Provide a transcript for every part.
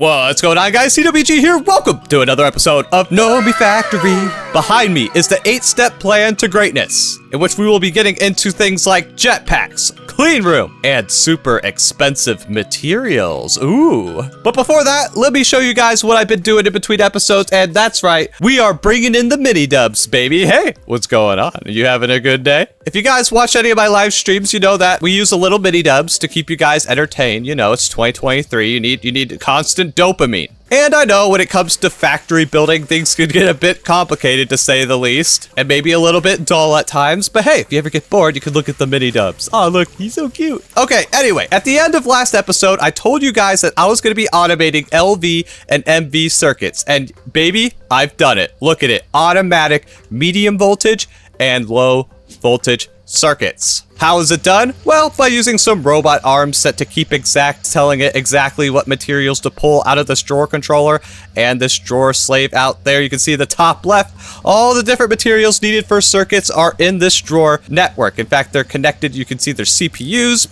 What's going on, guys? CWG here. Welcome to another episode of Nomifactory. Behind me is the 8-step plan to greatness, in which we will be getting into things like jetpacks, Cleanroom, and super expensive materials. Ooh. But before that, let me show you guys what I've been doing in between episodes, and that's right, we are bringing in the mini dubs, baby. Hey, what's going on? Are you having a good day? If you guys watch any of my live streams, you know that we use a little mini dubs to keep you guys entertained. You know, it's 2023. You need constant dopamine. And I know when it comes to factory building, things can get a bit complicated, to say the least, and maybe a little bit dull at times, but hey, if you ever get bored, you can look at the mini dubs. Oh, look, he's so cute. Okay, anyway, at the end of last episode, I told you guys that I was going to be automating LV and MV circuits, and baby, I've done it. Look at it. Automatic medium voltage and low voltage circuits. How is it done? Well, by using some robot arms set to keep exact, telling it exactly what materials to pull out of this drawer controller and this drawer slave out there. You can see the top left, all the different materials needed for circuits are in this drawer network. In fact, they're connected. You can see there's CPUs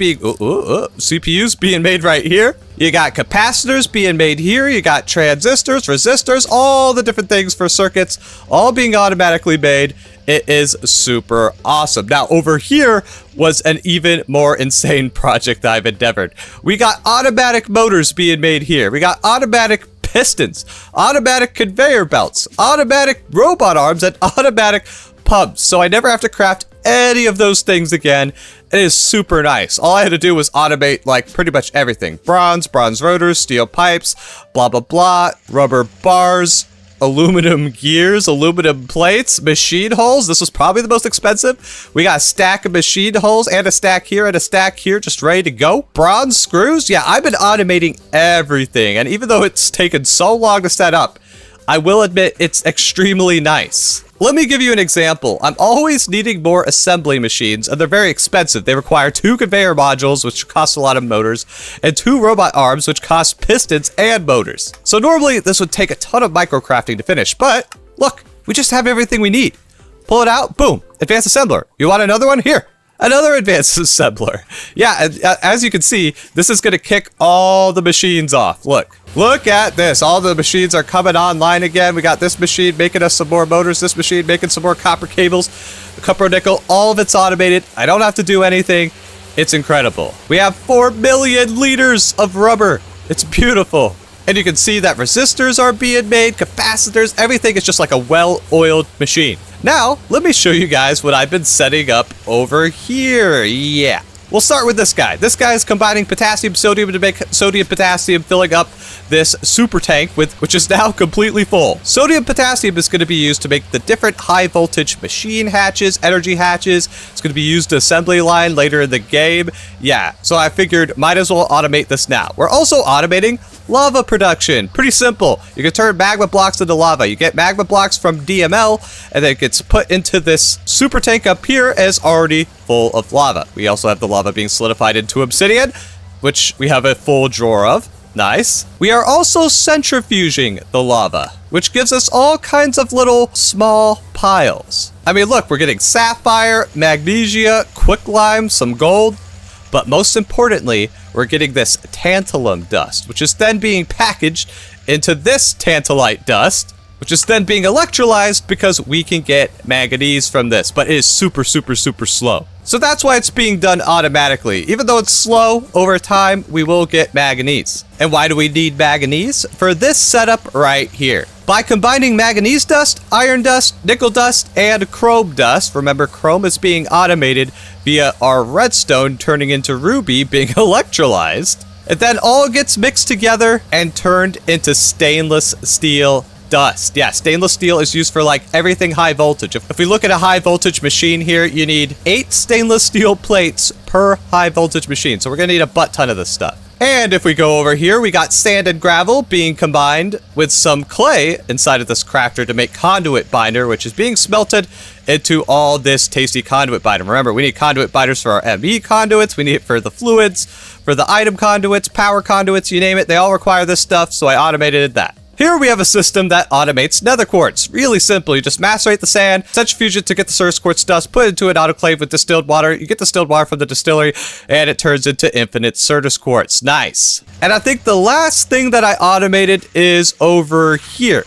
being made right here. You got capacitors being made here. You got transistors, resistors, all the different things for circuits, all being automatically made. It is super awesome. Now, over here was an even more insane project I've endeavored. We got automatic motors being made here. We got automatic pistons, automatic conveyor belts, automatic robot arms, and automatic pumps. So I never have to craft any of those things again. It is super nice. All I had to do was automate like pretty much everything. Bronze rotors, steel pipes, blah, blah, blah, rubber bars, aluminum gears, aluminum plates, machine holes. This was probably the most expensive. We got a stack of machine holes and a stack here and a stack here just ready to go. Bronze screws. Yeah, I've been automating everything. And even though it's taken so long to set up, I will admit it's extremely nice. Let me give you an example. I'm always needing more assembly machines, and they're very expensive. They require 2 conveyor modules, which cost a lot of motors, and 2 robot arms, which cost pistons and motors. So normally, this would take a ton of microcrafting to finish, but look, we just have everything we need. Pull it out, boom, advanced assembler. You want another one? Here. Another advanced assembler. Yeah, as you can see, this is going to kick all the machines off. Look at this. All the machines are coming online again. We got this machine making us some more motors, this machine making some more copper cables, copper nickel. All of it's automated. I don't have to do anything. It's incredible. We have 4 million liters of rubber. It's beautiful. And you can see that resistors are being made, capacitors, everything is just like a well-oiled machine. Now, let me show you guys what I've been setting up over here. Yeah. We'll start with this guy. This guy is combining potassium, sodium to make sodium, potassium, filling up this super tank which is now completely full. Sodium, potassium is going to be used to make the different high voltage machine hatches, energy hatches. It's going to be used to assembly line later in the game. Yeah, so I figured might as well automate this now. We're also automating lava production. Pretty simple. You can turn magma blocks into lava. You get magma blocks from DML, and then it gets put into this super tank up here as already full of lava. We also have the lava being solidified into obsidian, which we have a full drawer of. Nice. We are also centrifuging the lava, which gives us all kinds of little small piles. I mean, look, we're getting sapphire, magnesia, quicklime, some gold, but most importantly, we're getting this tantalum dust, which is then being packaged into this tantalite dust, which is then being electrolyzed because we can get manganese from this, but it is super, super, super slow. So that's why it's being done automatically. Even though it's slow, over time, we will get manganese. And why do we need manganese? For this setup right here. By combining manganese dust, iron dust, nickel dust, and chrome dust, remember chrome is being automated via our redstone turning into ruby being electrolyzed. It then all gets mixed together and turned into stainless steel dust. Yeah, stainless steel is used for like everything high voltage. If we look at a high voltage machine here, you need 8 stainless steel plates per high voltage machine. So we're gonna need a butt ton of this stuff. And if we go over here, we got sand and gravel being combined with some clay inside of this crafter to make conduit binder, which is being smelted into all this tasty conduit binder. Remember, we need conduit binders for our ME conduits. We need it for the fluids, for the item conduits, power conduits, you name it. They all require this stuff, so I automated that. Here we have a system that automates nether quartz. Really simple, you just macerate the sand, centrifuge it to get the source quartz dust, put it into an autoclave with distilled water, you get distilled water from the distillery, and it turns into infinite Certus quartz. Nice. And I think the last thing that I automated is over here.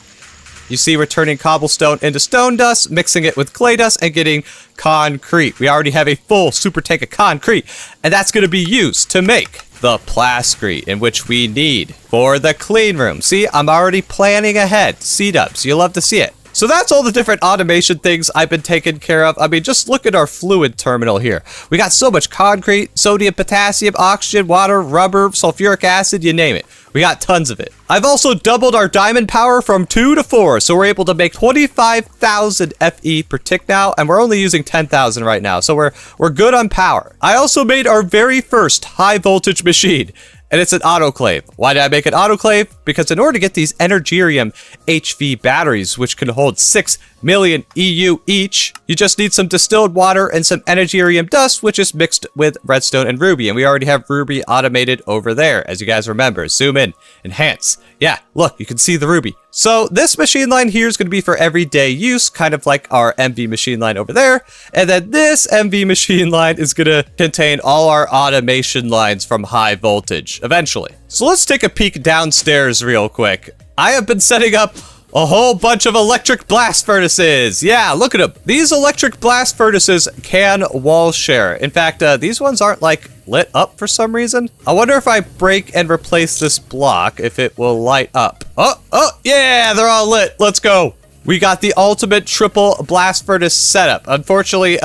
You see we're turning cobblestone into stone dust, mixing it with clay dust, and getting concrete. We already have a full super tank of concrete, and that's going to be used to make the plascrete, in which we need for the clean room. See, I'm already planning ahead. C-dubs, you'll love to see it. So that's all the different automation things I've been taking care of. I mean, just look at our fluid terminal here. We got so much concrete, sodium, potassium, oxygen, water, rubber, sulfuric acid, you name it. We got tons of it. I've also doubled our diamond power from 2 to 4, so we're able to make 25,000 FE per tick now, and we're only using 10,000 right now, so we're good on power. I also made our very first high voltage machine, and it's an autoclave. Why did I make an autoclave? Because in order to get these Energium HV batteries, which can hold 6 million EU each, you just need some distilled water and some Energium dust, which is mixed with redstone and ruby. And we already have ruby automated over there, as you guys remember. Zoom in, enhance. Yeah, look, you can see the ruby. So this machine line here is going to be for everyday use, kind of like our MV machine line over there. And then this MV machine line is going to contain all our automation lines from high voltage, eventually. So let's take a peek downstairs real quick. I have been setting up a whole bunch of electric blast furnaces. Yeah, look at them. These electric blast furnaces can wall share. In fact, these ones aren't like lit up for some reason. I wonder if I break and replace this block, if it will light up. Oh, yeah, they're all lit. Let's go. We got the ultimate triple blast furnace setup. Unfortunately,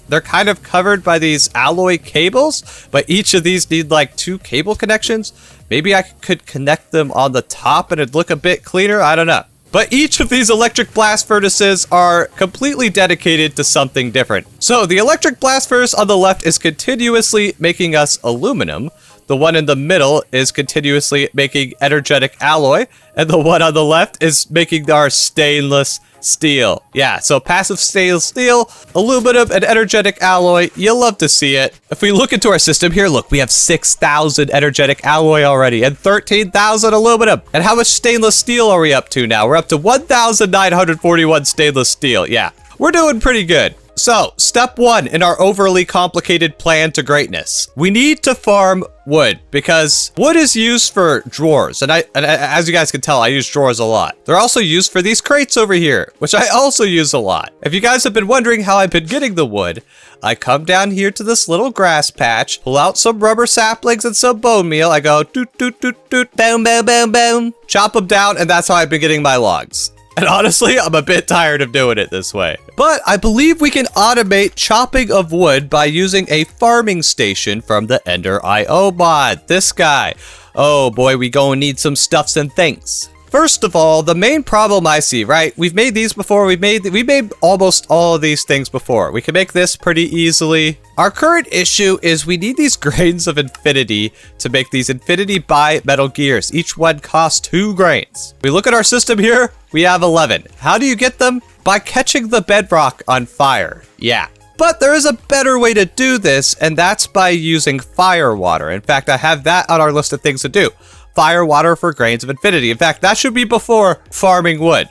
they're kind of covered by these alloy cables, but each of these need like 2 cable connections. Maybe I could connect them on the top and it'd look a bit cleaner. I don't know. But each of these electric blast furnaces are completely dedicated to something different. So the electric blast furnace on the left is continuously making us aluminum. The one in the middle is continuously making energetic alloy. And the one on the left is making our stainless steel. Yeah, so passive stainless steel, aluminum, and energetic alloy. You'll love to see it. If we look into our system here, look, we have 6,000 energetic alloy already and 13,000 aluminum. And how much stainless steel are we up to now? We're up to 1,941 stainless steel. Yeah, we're doing pretty good. So, step 1 in our overly complicated plan to greatness. We need to farm wood, because wood is used for drawers, and as you guys can tell, I use drawers a lot. They're also used for these crates over here, which I also use a lot. If you guys have been wondering how I've been getting the wood, I come down here to this little grass patch, pull out some rubber saplings and some bone meal. I go doot doot doot doot, boom boom boom boom, chop them down, and that's how I've been getting my logs. And honestly, I'm a bit tired of doing it this way. But I believe we can automate chopping of wood by using a farming station from the Ender.io mod. This guy. Oh boy, we gonna need some stuffs and things. First of all, the main problem I see, right? We've made these before. We made almost all of these things before. We can make this pretty easily. Our current issue is we need these grains of infinity to make these infinity bi-metal gears. Each one costs 2 grains. We look at our system here, we have 11. How do you get them? By catching the bedrock on fire. Yeah. But there is a better way to do this, and that's by using fire water. In fact, I have that on our list of things to do. Fire water for grains of infinity. In fact, that should be before farming wood.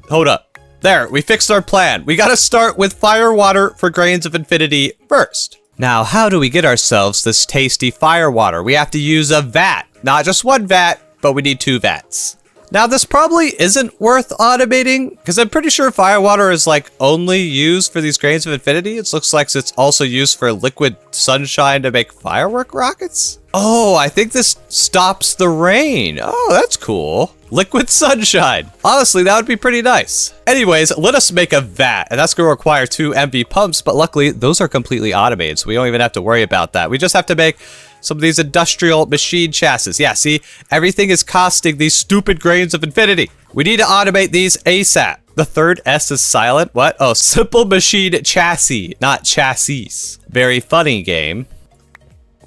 Hold up. There, we fixed our plan. We gotta start with fire water for grains of infinity first. Now, how do we get ourselves this tasty fire water? We have to use a vat. Not just 1 vat, but we need 2 vats. Now, this probably isn't worth automating, because I'm pretty sure fire water is like only used for these grains of infinity. It looks like it's also used for liquid sunshine to make firework rockets. Oh, I think this stops the rain. Oh, that's cool. Liquid sunshine. Honestly, that would be pretty nice. Anyways, let us make a vat, and that's going to require 2 MV pumps, but luckily those are completely automated, so we don't even have to worry about that. We just have to make some of these industrial machine chassis. Yeah, see, everything is costing these stupid grains of infinity. We need to automate these ASAP. The third S is silent. What? Oh, simple machine chassis, not chassis. Very funny game.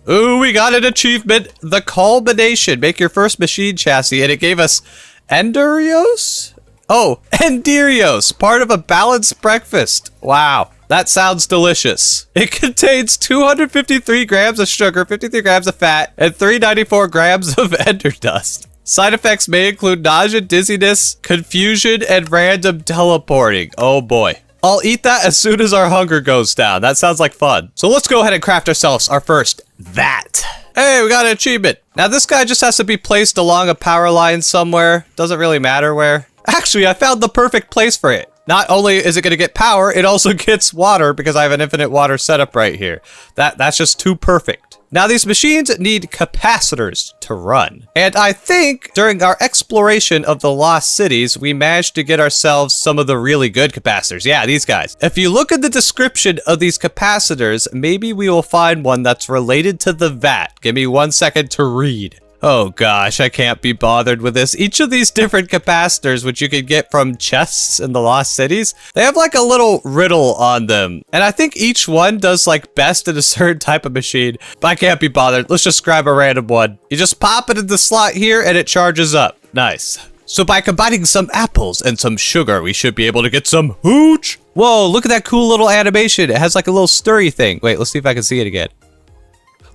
Ooh, we got an achievement. The culmination. Make your first machine chassis, and it gave us Enderios? Oh, Enderios, part of a balanced breakfast. Wow. That sounds delicious. It contains 253 grams of sugar, 53 grams of fat, and 394 grams of ender dust. Side effects may include nausea, dizziness, confusion, and random teleporting. Oh boy. I'll eat that as soon as our hunger goes down. That sounds like fun. So let's go ahead and craft ourselves our first vat. Hey, we got an achievement. Now this guy just has to be placed along a power line somewhere. Doesn't really matter where. Actually, I found the perfect place for it. Not only is it going to get power, it also gets water because I have an infinite water setup right here. That's just too perfect. Now these machines need capacitors to run. And I think during our exploration of the lost cities, we managed to get ourselves some of the really good capacitors. Yeah, these guys. If you look at the description of these capacitors, maybe we will find one that's related to the vat. Give me 1 second to read. Oh gosh, I can't be bothered with this. Each of these different capacitors, which you can get from chests in the lost cities, they have like a little riddle on them. And I think each one does like best in a certain type of machine, but I can't be bothered. Let's just grab a random one. You just pop it in the slot here and it charges up. Nice. So by combining some apples and some sugar, we should be able to get some hooch. Whoa, look at that cool little animation. It has like a little stirry thing. Wait, let's see if I can see it again.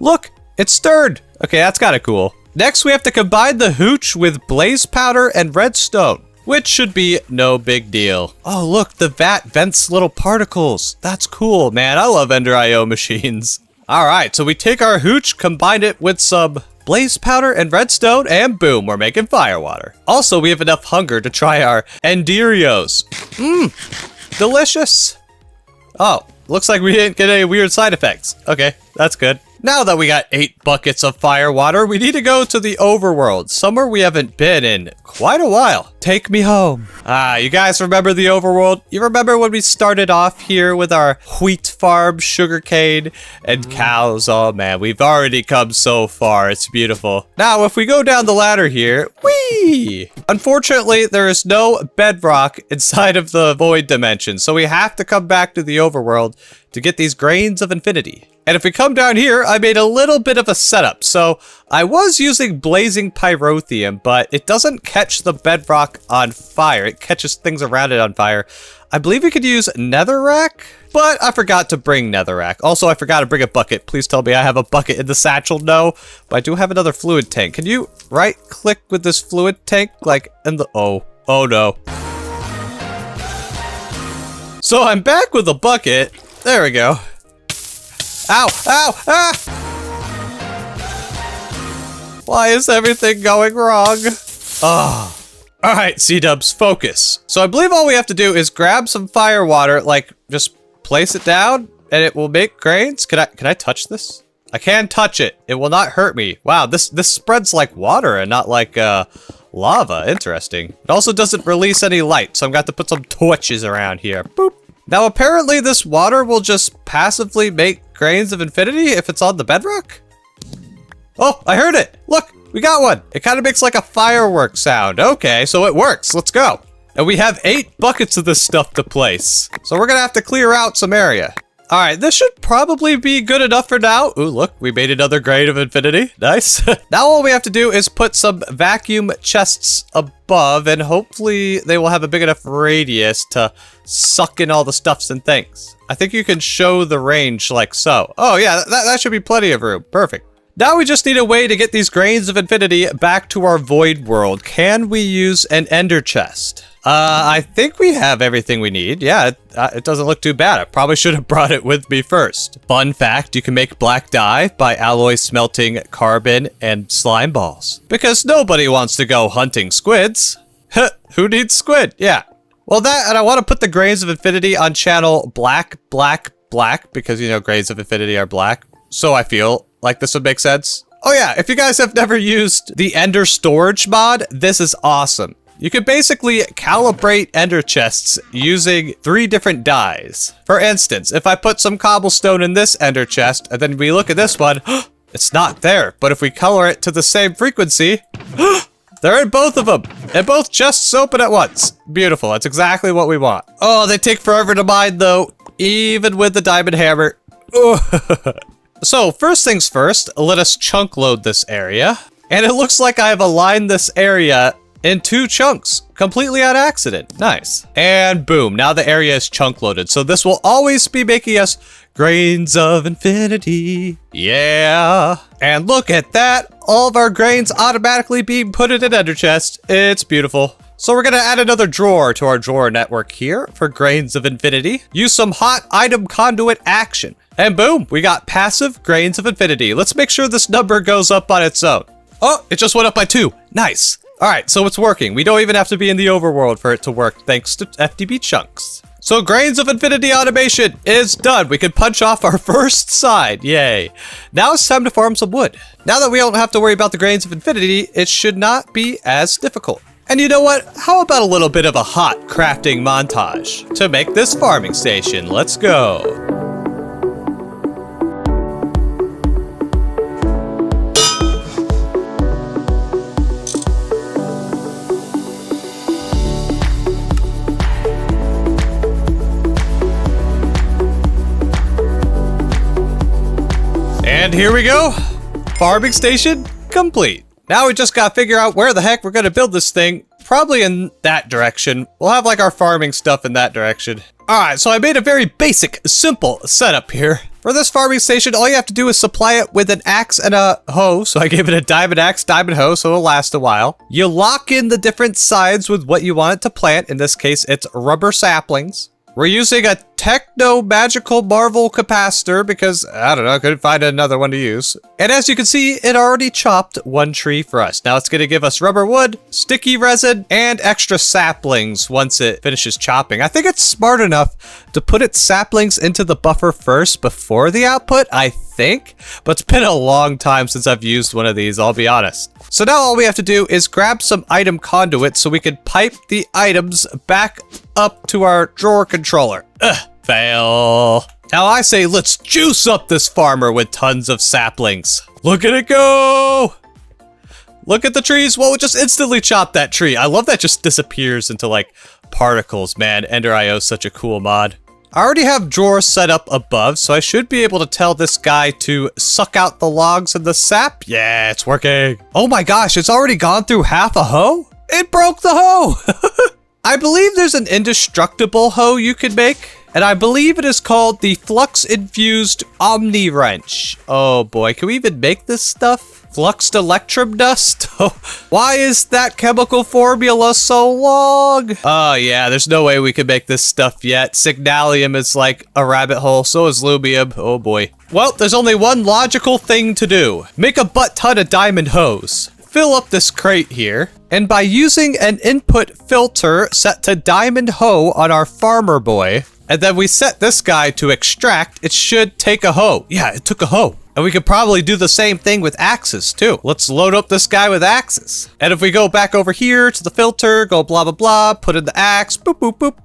Look, it's stirred. Okay, that's kind of cool. Next, we have to combine the hooch with blaze powder and redstone, which should be no big deal. Oh, look, the vat vents little particles. That's cool, man. I love Ender IO machines. All right, so we take our hooch, combine it with some blaze powder and redstone, and boom, we're making firewater. Also, we have enough hunger to try our Enderios. Delicious. Oh, looks like we didn't get any weird side effects. Okay, that's good. Now that we got 8 buckets of firewater, we need to go to the overworld, somewhere we haven't been in quite a while. Take me home. You guys remember the overworld? You remember when we started off here with our wheat farm, sugarcane, and cows? Oh man, we've already come so far. It's beautiful. Now, if we go down the ladder here, whee! Unfortunately, there is no bedrock inside of the void dimension, so we have to come back to the overworld to get these grains of infinity. And if we come down here, I made a little bit of a setup. So I was using blazing pyrotheum, but it doesn't catch the bedrock on fire. It catches things around it on fire. I believe we could use netherrack, but I forgot to bring netherrack. Also, I forgot to bring a bucket. Please tell me I have a bucket in the satchel. No, but I do have another fluid tank. Can you right click with this fluid tank? Like in the, oh no. So I'm back with a bucket. There we go. Ow! Ow! Ah! Why is everything going wrong? Oh. Alright, C-dubs, focus. So I believe all we have to do is grab some fire water, like, just place it down, and it will make grains. Can I touch this? I can touch it. It will not hurt me. Wow, this spreads like water and not like, lava. Interesting. It also doesn't release any light, so I'm going to put some torches around here. Boop. Now, apparently this water will just passively make grains of infinity if it's on the bedrock? Oh, I heard it! Look, we got one! It kind of makes like a firework sound. Okay, so it works. Let's go. And we have 8 buckets of this stuff to place. So we're gonna have to clear out some area. Alright, this should probably be good enough for now. Ooh, look, we made another grain of infinity. Nice. Now all we have to do is put some vacuum chests above, and hopefully they will have a big enough radius to suck in all the stuffs and things. I think you can show the range like so. Oh yeah, that should be plenty of room. Perfect. Now we just need a way to get these grains of infinity back to our void world. Can we use an ender chest? I think we have everything we need. Yeah, it doesn't look too bad. I probably should have brought it with me first. Fun fact, you can make black dye by alloy smelting carbon and slime balls. Because nobody wants to go hunting squids. Who needs squid? Yeah. Well, that, and I want to put the grains of infinity on channel black, because, you know, grains of infinity are black. So I feel like this would make sense. Oh yeah, if you guys have never used the Ender storage mod, this is awesome. You can basically calibrate ender chests using 3 different dyes. For instance, if I put some cobblestone in this ender chest, and then we look at this one, it's not there. But if we color it to the same frequency, they're in both of them. And both chests open at once. Beautiful, that's exactly what we want. Oh, they take forever to mine though, even with the diamond hammer. So, first things first, let us chunk load this area. And it looks like I have aligned this area in 2 chunks, completely on accident. Nice. And boom, now the area is chunk loaded. So this will always be making us grains of infinity. Yeah. And look at that. All of our grains automatically being put in an ender chest. It's beautiful. So we're gonna add another drawer to our drawer network here for grains of infinity. Use some hot item conduit action. And boom, we got passive grains of infinity. Let's make sure this number goes up on its own. Oh, it just went up by 2. Nice. All right, so it's working. We don't even have to be in the overworld for it to work, thanks to FTB chunks. So grains of infinity automation is done. We can punch off our first side. Yay. Now it's time to farm some wood. Now that we don't have to worry about the grains of infinity, it should not be as difficult. And you know what? How about a little bit of a hot crafting montage to make this farming station? Let's go. And here we go. Farming station complete. Now we just gotta figure out where the heck we're gonna build this thing. Probably in that direction. We'll have like our farming stuff in that direction. Alright, so I made a very basic, simple setup here. For this farming station, all you have to do is supply it with an axe and a hoe. So I gave it a diamond axe, diamond hoe, so it'll last a while. You lock in the different sides with what you want it to plant. In this case, it's rubber saplings. We're using a techno magical marvel capacitor because, I don't know, I couldn't find another one to use. And as you can see, it already chopped 1 tree for us. Now it's going to give us rubber wood, sticky resin, and extra saplings once it finishes chopping. I think it's smart enough to put its saplings into the buffer first before the output, I think. But it's been a long time since I've used one of these, I'll be honest. So now all we have to do is grab some item conduit so we can pipe the items back up to our drawer controller. Ugh, fail. Now I say let's juice up this farmer with tons of saplings. Look at it go. Look at the trees. Well, it just instantly chopped that tree. I love that just disappears into like particles, man. Ender.io is such a cool mod. I already have drawers set up above, so I should be able to tell this guy to suck out the logs and the sap. Yeah, it's working. Oh my gosh, it's already gone through half a hoe? It broke the hoe. I believe there's an indestructible hoe you could make, and I believe it is called the Flux-Infused Omni Wrench. Oh boy, can we even make this stuff? Fluxed electrum dust? Why is that chemical formula so long? Oh yeah, there's no way we can make this stuff yet. Signalium is like a rabbit hole, so is lumium. Oh boy. Well, there's only one logical thing to do. Make a butt ton of diamond hoes. Fill up this crate here, and by using an input filter set to diamond hoe on our farmer boy, and then we set this guy to extract, it should take a hoe. Yeah, it took a hoe. And we could probably do the same thing with axes too. Let's load up this guy with axes. And if we go back over here to the filter, go blah, blah, blah, put in the axe, boop, boop, boop.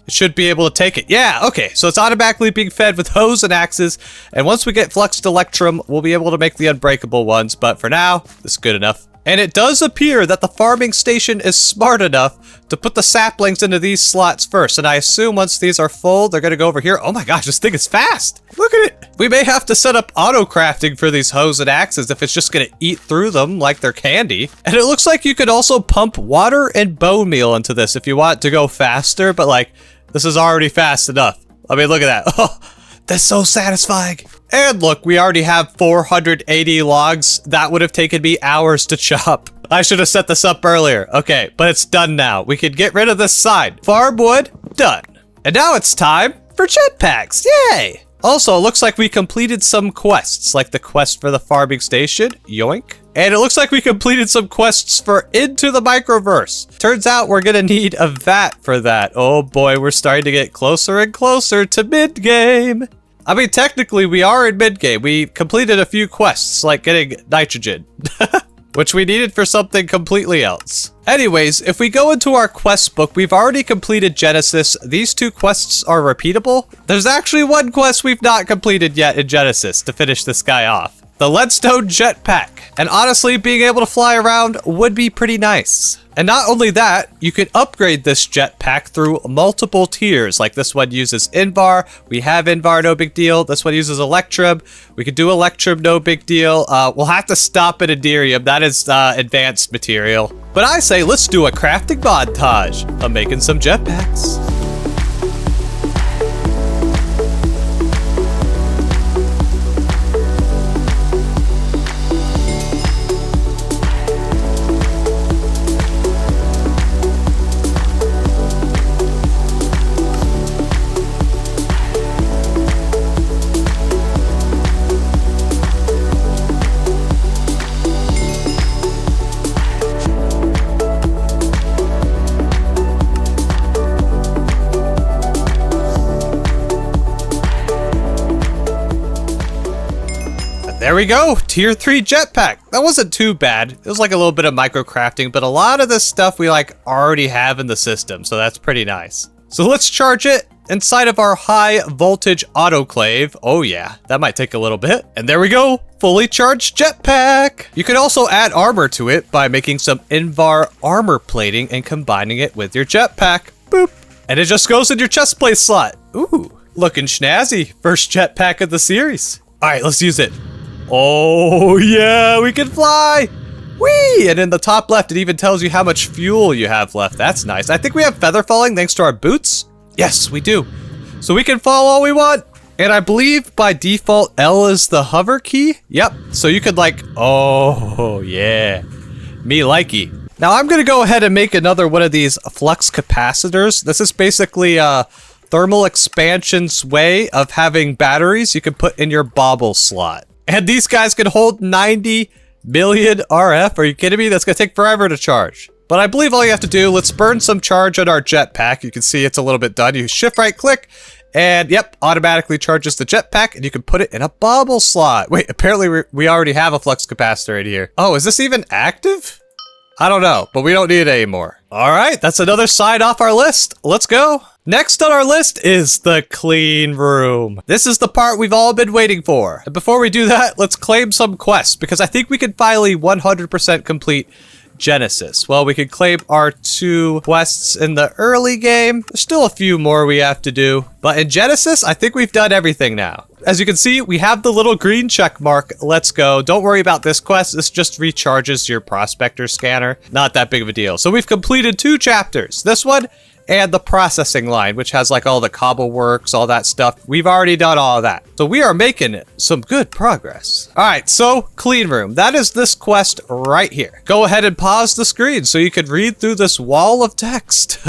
It should be able to take it. Yeah, okay. So it's automatically being fed with hoes and axes. And once we get Fluxed Electrum, we'll be able to make the unbreakable ones. But for now, this is good enough. And it does appear that the farming station is smart enough to put the saplings into these slots first. And I assume once these are full, they're going to go over here. Oh my gosh, this thing is fast. Look at it. We may have to set up auto crafting for these hoes and axes if it's just going to eat through them like they're candy. And it looks like you could also pump water and bone meal into this if you want it to go faster. But like, this is already fast enough. I mean, look at that. Oh, that's so satisfying. And look, we already have 480 logs. That would have taken me hours to chop. I should have set this up earlier. Okay, but it's done now. We can get rid of this side. Farm wood, done. And now it's time for jetpacks. Yay! Also, it looks like we completed some quests, like the quest for the farming station. Yoink. And it looks like we completed some quests for Into the Microverse. Turns out we're gonna need a vat for that. Oh boy, we're starting to get closer and closer to mid-game. I mean, technically, we are in mid-game. We completed a few quests, like getting nitrogen, which we needed for something completely else. Anyways, if we go into our quest book, we've already completed Genesis. These 2 quests are repeatable. There's actually one quest we've not completed yet in Genesis to finish this guy off. The Leadstone Jetpack. And honestly, being able to fly around would be pretty nice. And not only that, you could upgrade this jetpack through multiple tiers. Like this one uses Invar. We have Invar, no big deal. This one uses Electrum. We could do Electrum, no big deal. We'll have to stop at Aderium. That is advanced material. But I say let's do a crafting montage of making some jetpacks. There we go, tier 3 jetpack. That wasn't too bad. It was like a little bit of micro crafting, but a lot of this stuff we like already have in the system, so that's pretty nice. So let's charge it inside of our high voltage autoclave. Oh yeah, that might take a little bit. And there we go, fully charged jetpack. You can also add armor to it by making some Invar armor plating and combining it with your jetpack. Boop. And it just goes in your chest plate slot. Ooh, looking snazzy. First jetpack of the series. All right, let's use it. Oh yeah, we can fly! Whee! And in the top left, it even tells you how much fuel you have left. That's nice. I think we have feather falling thanks to our boots. Yes, we do. So we can fall all we want. And I believe by default, L is the hover key. Yep. So you could like, oh yeah, me likey. Now I'm gonna go ahead and make another one of these flux capacitors. This is basically a thermal expansion's way of having batteries you can put in your bauble slot. And these guys can hold 90 million RF. Are you kidding me? That's gonna take forever to charge. But I believe all you have to do, let's burn some charge on our jetpack. You can see it's a little bit done. You shift right click and yep, automatically charges the jetpack and you can put it in a bauble slot. Wait, apparently we already have a flux capacitor in here. Oh, is this even active? I don't know, but we don't need it anymore. All right, that's another side off our list. Let's go. Next on our list is the clean room. This is the part we've all been waiting for. And before we do that, let's claim some quests because I think we can finally 100% complete Genesis. Well, we could claim our 2 quests in the early game. There's still a few more we have to do. But in Genesis, I think we've done everything now. As you can see, we have the little green check mark. Let's go. Don't worry about this quest. This just recharges your prospector scanner. Not that big of a deal. So we've completed 2 chapters. This one and the processing line, which has like all the cobble works, all that stuff. We've already done all of that. So we are making some good progress. All right, so clean room. That is this quest right here. Go ahead and pause the screen so you can read through this wall of text.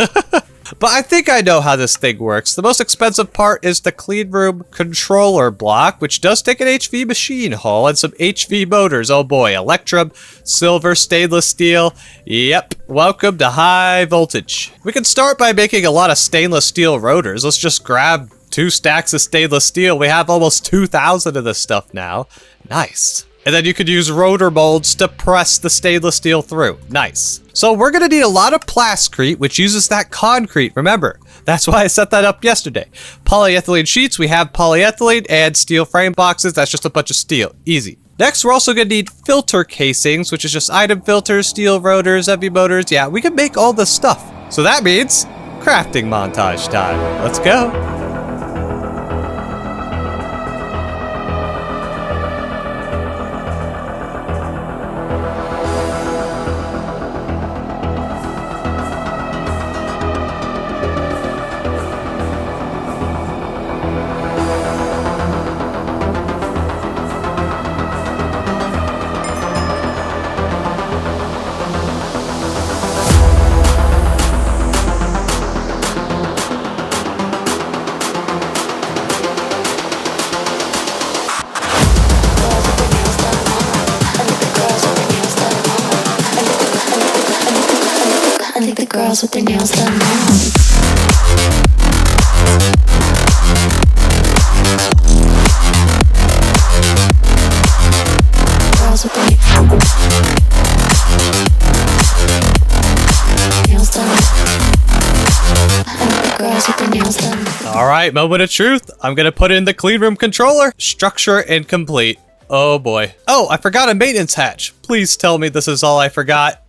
But I think I know how this thing works. The most expensive part is the clean room controller block, which does take an HV machine hull and some HV motors. Oh boy, Electrum, silver, stainless steel. Yep, welcome to high voltage. We can start by making a lot of stainless steel rotors. Let's just grab 2 stacks of stainless steel. We have almost 2,000 of this stuff now. Nice. And then you could use rotor molds to press the stainless steel through. Nice. So we're going to need a lot of plascrete, which uses that concrete. Remember, that's why I set that up yesterday. Polyethylene sheets, we have polyethylene, and steel frame boxes. That's just a bunch of steel. Easy. Next, we're also going to need filter casings, which is just item filters, steel rotors, heavy motors. Yeah, we can make all this stuff. So that means crafting montage time. Let's go. Girls with their nails done now. Girls with their nails done. Girls with their nails done. All right, moment of truth. I'm gonna put in the clean room controller. Structure incomplete. Oh boy. Oh, I forgot a maintenance hatch. Please tell me this is all I forgot.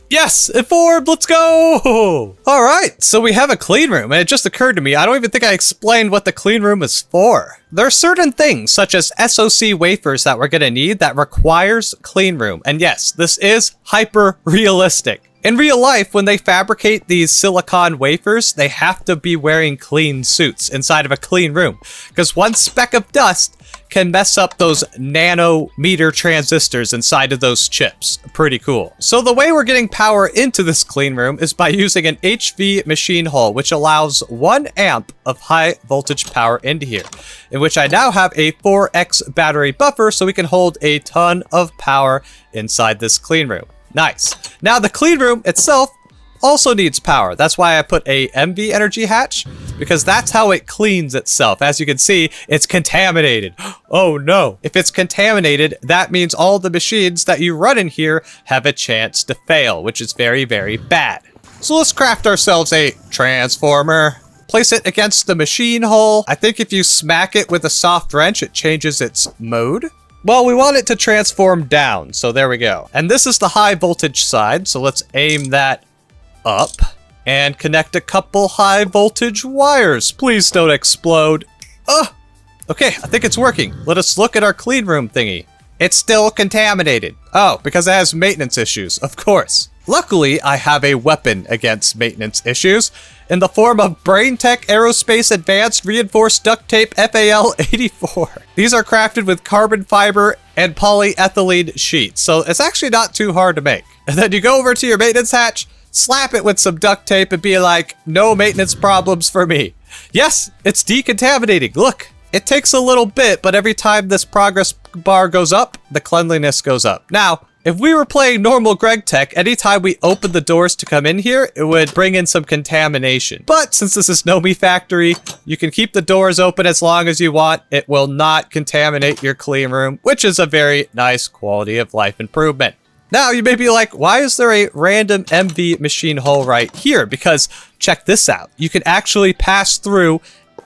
Yes, it formed, let's go! All right, so we have a clean room, and it just occurred to me, I don't even think I explained what the clean room is for. There are certain things, such as SoC wafers that we're gonna need that requires clean room. And yes, this is hyper-realistic. In real life, when they fabricate these silicon wafers, they have to be wearing clean suits inside of a clean room, because one speck of dust can mess up those nanometer transistors inside of those chips. Pretty cool. So the way we're getting power into this clean room is by using an HV machine hull, which allows 1 amp of high voltage power into here, in which I now have a 4x battery buffer so we can hold a ton of power inside this clean room. Nice. Now the clean room itself also needs power. That's why I put a MV energy hatch, because that's how it cleans itself. As you can see, it's contaminated. Oh no. If it's contaminated, that means all the machines that you run in here have a chance to fail, which is very, very bad. So let's craft ourselves a transformer. Place it against the machine hull. I think if you smack it with a soft wrench, it changes its mode. Well, we want it to transform down, so there we go. And this is the high voltage side, so let's aim that up and connect a couple high voltage wires. Please don't explode. Okay, I think it's working. Let us look at our clean room thingy. It's still contaminated. Oh, because it has maintenance issues, of course. Luckily, I have a weapon against maintenance issues in the form of BrainTech Aerospace Advanced Reinforced Duct Tape FAL-84. These are crafted with carbon fiber and polyethylene sheets, so it's actually not too hard to make. And then you go over to your maintenance hatch, slap it with some duct tape and be like, no maintenance problems for me. Yes, it's decontaminating. Look, it takes a little bit, but every time this progress bar goes up, the cleanliness goes up. Now, if we were playing normal Gregtech, anytime we open the doors to come in here, it would bring in some contamination. But since this is Nomifactory, you can keep the doors open as long as you want. It will not contaminate your clean room, which is a very nice quality of life improvement. Now, you may be like, why is there a random MV machine hull right here? Because check this out. You can actually pass through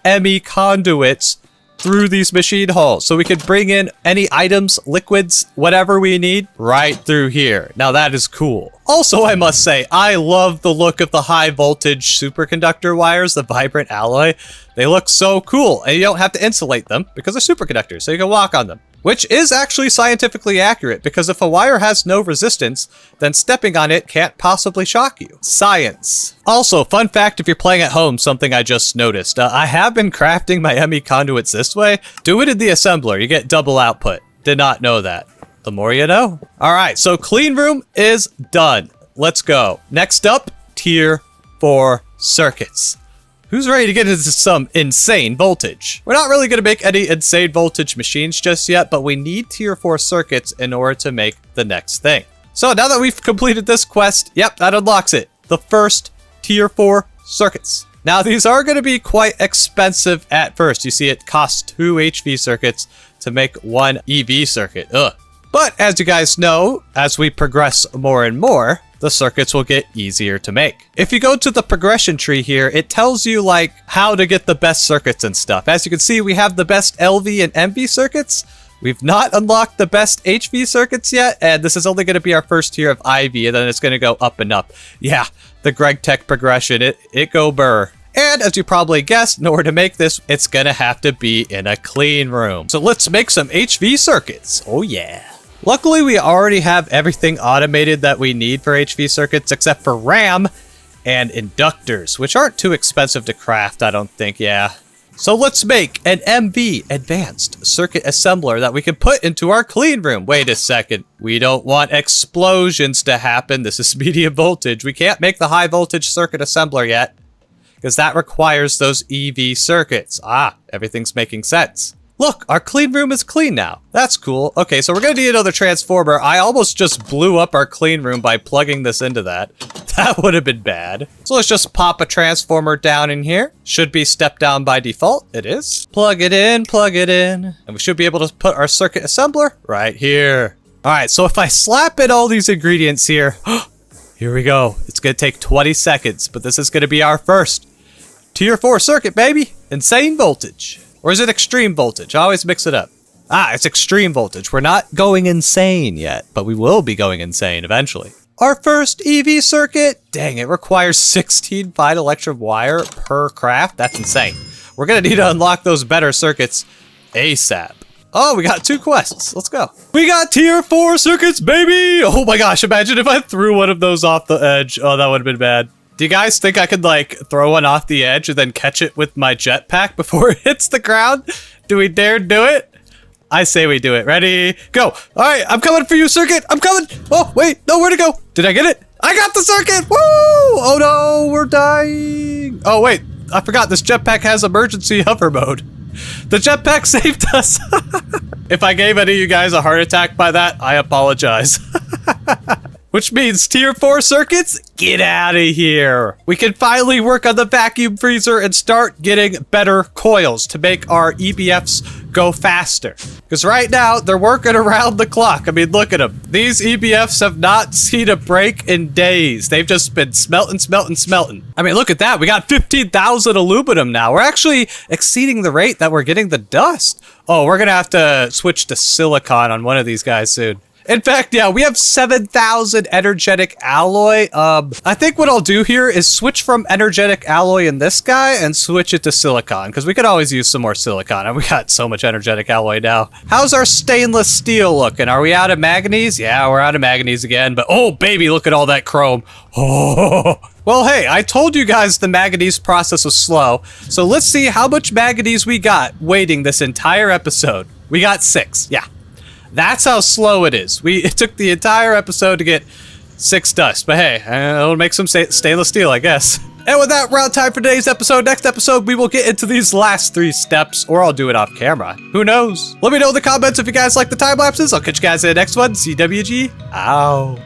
ME conduits through these machine hulls. So we can bring in any items, liquids, whatever we need right through here. Now that is cool. Also, I must say, I love the look of the high voltage superconductor wires, the vibrant alloy. They look so cool, and you don't have to insulate them because they're superconductors, so you can walk on them. Which is actually scientifically accurate, because if a wire has no resistance, then stepping on it can't possibly shock you. Science. Also, fun fact if you're playing at home, something I just noticed. I have been crafting my ME conduits this way. Do it in the assembler, you get double output. Did not know that. The more you know. Alright, so clean room is done. Let's go. Next up, tier 4 circuits. Who's ready to get into some insane voltage? We're not really going to make any insane voltage machines just yet, but we need tier 4 circuits in order to make the next thing. So now that we've completed this quest, yep, that unlocks it. The first tier 4 circuits. Now these are going to be quite expensive at first. You see it costs 2 HV circuits to make 1 EV circuit. Ugh. But as you guys know, as we progress more and more, the circuits will get easier to make. If you go to the progression tree here, it tells you like how to get the best circuits and stuff. As you can see, we have the best LV and MV circuits. We've not unlocked the best HV circuits yet, and this is only going to be our first tier of IV, and then it's going to go up and up. Yeah, the Gregtech progression, it go burr. And as you probably guessed, in order to make this, it's going to have to be in a clean room. So let's make some HV circuits. Oh yeah. Luckily, we already have everything automated that we need for HV circuits, except for RAM and inductors, which aren't too expensive to craft, I don't think, yeah. So let's make an MV advanced circuit assembler that we can put into our clean room. Wait a second, we don't want explosions to happen. This is medium voltage. We can't make the high voltage circuit assembler yet, because that requires those EV circuits. Ah, everything's making sense. Look, our clean room is clean now. That's cool. Okay, so we're gonna need another transformer. I almost just blew up our clean room by plugging this into that. That would have been bad. So let's just pop a transformer down in here. Should be step down by default. It is. Plug it in, and we should be able to put our circuit assembler right here. All right, so if I slap in all these ingredients here, here we go. It's gonna take 20 seconds, but this is gonna be our first tier 4 circuit, baby. Insane voltage. Or is it extreme voltage? I always mix it up. Ah, it's extreme voltage. We're not going insane yet, but we will be going insane eventually. Our first EV circuit, dang, it requires 16 fine electric wire per craft. That's insane. We're gonna need to unlock those better circuits ASAP. Oh, we got 2 quests. Let's go. We got tier 4 circuits, baby! Oh my gosh, imagine if I threw one of those off the edge. Oh, that would have been bad. Do you guys think I could like throw one off the edge and then catch it with my jetpack before it hits the ground? Do we dare do it? I say we do it. Ready? Go. All right, I'm coming for you, circuit. I'm coming. Oh, wait. No, where to go? Did I get it? I got the circuit. Woo! Oh, no. We're dying. Oh, wait. I forgot this jetpack has emergency hover mode. The jetpack saved us. If I gave any of you guys a heart attack by that, I apologize. Which means tier 4 circuits, get out of here. We can finally work on the vacuum freezer and start getting better coils to make our EBFs go faster. Because right now, they're working around the clock. I mean, look at them. These EBFs have not seen a break in days. They've just been smelting. I mean, look at that. We got 15,000 aluminum now. We're actually exceeding the rate that we're getting the dust. Oh, we're going to have to switch to silicon on one of these guys soon. In fact, yeah, we have 7,000 energetic alloy. I think what I'll do here is switch from energetic alloy in this guy and switch it to silicon, because we could always use some more silicon, and we got so much energetic alloy now. How's our stainless steel looking? Are we out of manganese? Yeah, we're out of manganese again, but oh, baby, look at all that chrome. Oh. Well, hey, I told you guys the manganese process was slow, so let's see how much manganese we got waiting this entire episode. We got 6, yeah. That's how slow it is. It took the entire episode to get 6 dust, but hey, it'll make some stainless steel, I guess. And with that, we're out of time for today's episode. Next episode, we will get into these last 3 steps, or I'll do it off camera. Who knows? Let me know in the comments if you guys like the time lapses. I'll catch you guys in the next one. CWG, ow.